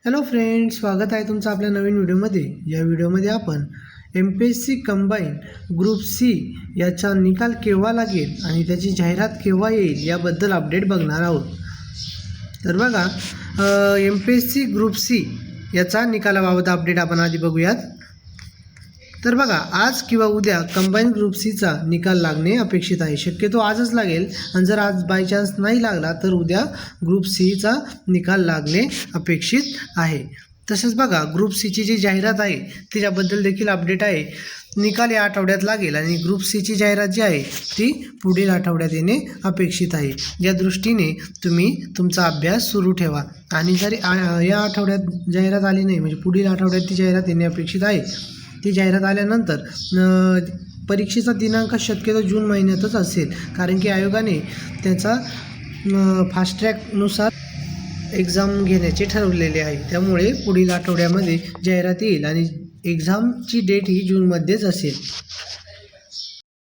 Hello friends, स्वागत आहे तुमचं आपल्या नवीन व्हिडिओमध्ये। या व्हिडिओमध्ये आपण MPSC कंबाईन ग्रुप सी याचा निकाल केव्हा लागेल आणि त्याची जाहिरात केव्हा येईल याबद्दल अपडेट बघणार आहोत। तर बघा, MPSC ग्रुप सी याचा निकालाबाबत अपडेट आपण आधी बघूयात। तर बघा, आज किंवा उद्या कंबाईन ग्रुप सीचा निकाल लागणे अपेक्षित आहे। शक्यतो आजच लागेल आणि जर आज बाय चान्स नाही लागला तर उद्या ग्रुप सीचा निकाल लागणे अपेक्षित आहे। तसेच बघा, ग्रुप सीची जी जाहिरात आहे त्याच्याबद्दल देखील अपडेट आहे। निकाल या आठवड्यात लागेल आणि ग्रुप सीची जाहिरात जी आहे ती पुढील आठवड्यात येणे अपेक्षित आहे। या दृष्टीने तुम्ही तुमचा अभ्यास सुरू ठेवा आणि जर या आठवड्यात जाहिरात आली नाही म्हणजे पुढील आठवड्यात ती जाहिरात येणे अपेक्षित आहे। ती जाहिरात आल्यानंतर परीक्षेचा दिनांक शक्यतो जून महिन्यातच असेल, कारण की आयोगाने त्याचा फास्ट ट्रॅकनुसार एक्झाम घेण्याचे ठरवलेले आहे। त्यामुळे पुढील आठवड्यामध्ये जाहिरात येईल आणि एक्झामची डेट ही जूनमध्येच असेल।